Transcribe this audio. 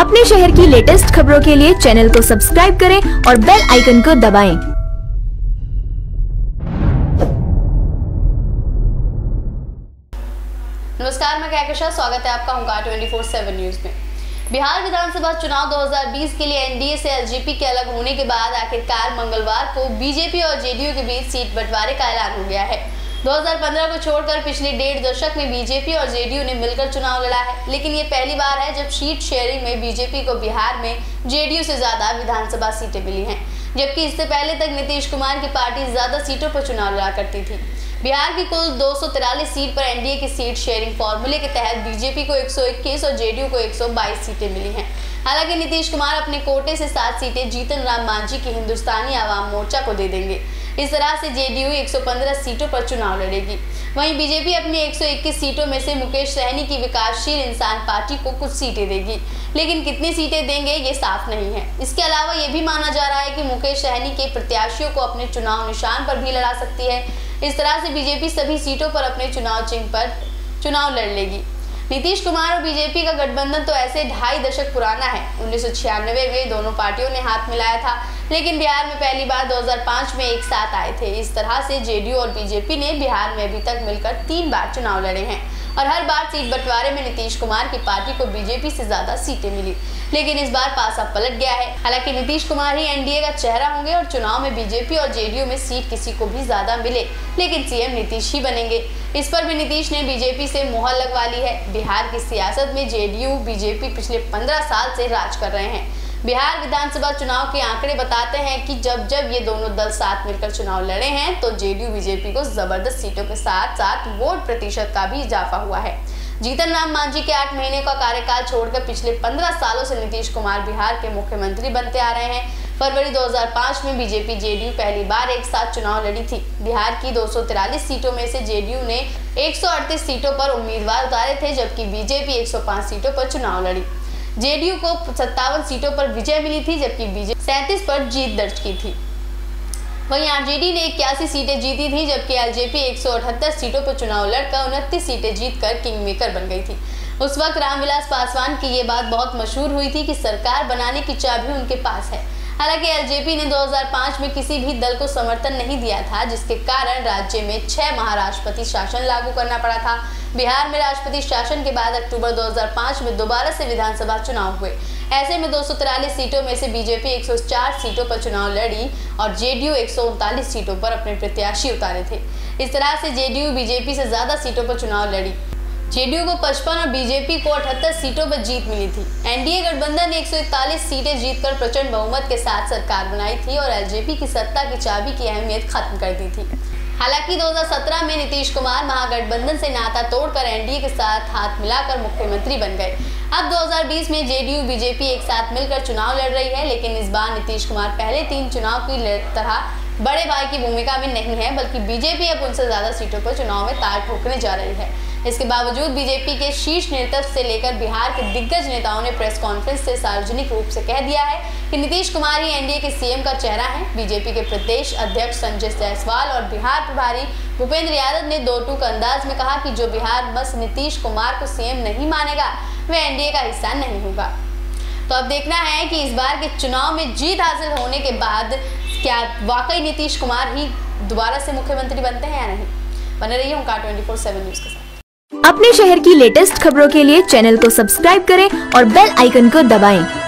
अपने शहर की लेटेस्ट खबरों के लिए चैनल को सब्सक्राइब करें और बेल आइकन को दबाएं। नमस्कार, मैं कहकशा, स्वागत है आपका हुंकार 24/7 न्यूज में। बिहार विधानसभा चुनाव 2020 के लिए एनडीए से एलजेपी के अलग होने के बाद आखिरकार मंगलवार को बीजेपी और जेडीयू के बीच सीट बंटवारे का ऐलान हो गया है। 2015 को छोड़कर पिछले 1.5 दशक में बीजेपी और जेडीयू ने मिलकर चुनाव लड़ा है, लेकिन ये पहली बार है जब सीट शेयरिंग में बीजेपी को बिहार में जेडीयू से ज्यादा विधानसभा सीटें मिली हैं, जबकि इससे पहले तक नीतीश कुमार की पार्टी ज्यादा सीटों पर चुनाव लड़ा करती थी। बिहार की कुल 243 सीट पर एनडीए की सीट शेयरिंग फॉर्मूले के तहत बीजेपी को 121 और जेडीयू को 122 सीटें मिली हैं। हालांकि नीतीश कुमार अपने कोटे से 7 सीटें जीतन राम मांझी की हिंदुस्तानी आवाम मोर्चा को दे देंगे। इस तरह से जेडीयू 115 सीटों पर चुनाव लड़ेगी। वहीं बीजेपी अपनी 121 सीटों में से मुकेश सहनी की विकासशील इंसान पार्टी को कुछ सीटें देगी, लेकिन कितनी सीटें देंगे ये साफ नहीं है। इसके अलावा ये भी माना जा रहा है कि मुकेश सहनी के प्रत्याशियों को अपने चुनाव निशान पर भी लड़ा सकती है। इस तरह से बीजेपी सभी सीटों पर अपने चुनाव चिन्ह पर चुनाव लड़ लेगी। नीतीश कुमार और बीजेपी का गठबंधन तो ऐसे 2.5 दशक पुराना है। 1996 में दोनों पार्टियों ने हाथ मिलाया था, लेकिन बिहार में पहली बार 2005 में एक साथ आए थे। इस तरह से जेडीयू और बीजेपी ने बिहार में अभी तक मिलकर 3 बार चुनाव लड़े हैं और हर बार सीट बंटवारे में नीतीश कुमार की पार्टी को बीजेपी से ज्यादा सीटें मिली, लेकिन इस बार पासा पलट गया है। हालांकि नीतीश कुमार ही एनडीए का चेहरा होंगे और चुनाव में बीजेपी और जेडीयू में सीट किसी को भी ज्यादा मिले, लेकिन सीएम नीतीश ही बनेंगे। इस पर भी नीतीश ने बीजेपी से मुहर लगवा ली है। बिहार की सियासत में जेडीयू बीजेपी पिछले 15 साल से राज कर रहे हैं। बिहार विधानसभा चुनाव के आंकड़े बताते हैं कि जब ये दोनों दल साथ मिलकर चुनाव लड़े हैं तो जेडीयू बीजेपी को जबरदस्त सीटों के साथ साथ वोट प्रतिशत का भी इजाफा हुआ है। जीतन राम मांझी के 8 महीने का कार्यकाल छोड़कर पिछले 15 सालों से नीतीश कुमार बिहार के मुख्यमंत्री बनते आ रहे हैं। फरवरी 2005 में बीजेपी जेडीयू पहली बार एक साथ चुनाव लड़ी थी। बिहार की 243 सीटों में से जेडीयू ने 138 सीटों पर उम्मीदवार उतारे थे, जबकि बीजेपी 105 सीटों पर चुनाव लड़ी। जेडीयू को 57 सीटों पर विजय मिली थी, जबकि बीजेपी 37 पर जीत दर्ज की थी। वहीं आरजेडी ने 81 सीटें जीती थी, जबकि एलजेपी 178 सीटों पर चुनाव लड़कर 29 सीटें जीतकर किंग मेकर बन गई थी। उस वक्त रामविलास पासवान की ये बात बहुत मशहूर हुई थी कि सरकार बनाने की चाबी उनके पास है। हालांकि एलजेपी ने 2005 में किसी भी दल को समर्थन नहीं दिया था, जिसके कारण राज्य में 6 माह राष्ट्रपति शासन लागू करना पड़ा था। बिहार में राष्ट्रपति शासन के बाद अक्टूबर 2005 में दोबारा से विधानसभा चुनाव हुए। ऐसे में 243 सीटों में से बीजेपी 104 सीटों पर चुनाव लड़ी और जेडीयू 139 सीटों पर अपने प्रत्याशी उतारे थे। इस तरह से जेडीयू बीजेपी से ज्यादा सीटों पर चुनाव लड़ी। जेडीयू को 55 और बीजेपी को 78 सीटों पर जीत मिली थी। एनडीए गठबंधन ने 141 सीटें जीतकर प्रचंड बहुमत के साथ सरकार बनाई थी और एलजेपी की सत्ता की चाबी की अहमियत खत्म कर दी थी। हालांकि 2017 में नीतीश कुमार महागठबंधन से नाता तोड़कर एनडीए के साथ हाथ मिलाकर मुख्यमंत्री बन गए। अब 2020 में जेडीयू बीजेपी एक साथ मिलकर चुनाव लड़ रही है, लेकिन इस बार नीतीश कुमार पहले 3 चुनाव की तरह बड़े भाई की भूमिका में नहीं है, बल्कि बीजेपी अब उनसे ज्यादा सीटों पर चुनाव में ताल ठोकने जा रही है। इसके बावजूद बीजेपी के शीर्ष नेतृत्व से लेकर बिहार के दिग्गज नेताओं ने प्रेस कॉन्फ्रेंस से सार्वजनिक रूप से कह दिया है कि नीतीश कुमार ही एनडीए के सीएम का चेहरा है। बीजेपी के प्रदेश अध्यक्ष संजय जायसवाल और बिहार प्रभारी भूपेंद्र यादव ने 2 टूक अंदाज में कहा कि जो बिहार बस नीतीश कुमार को सीएम नहीं मानेगा वह एनडीए का हिस्सा नहीं होगा। तो अब देखना है कि इस बार के चुनाव में जीत हासिल होने के बाद क्या वाकई नीतीश कुमार ही दोबारा से मुख्यमंत्री बनते हैं या नहीं। बने रहिए हुंकार 24/7 न्यूज के साथ। अपने शहर की लेटेस्ट खबरों के लिए चैनल को सब्सक्राइब करें और बेल आइकन को दबाएं।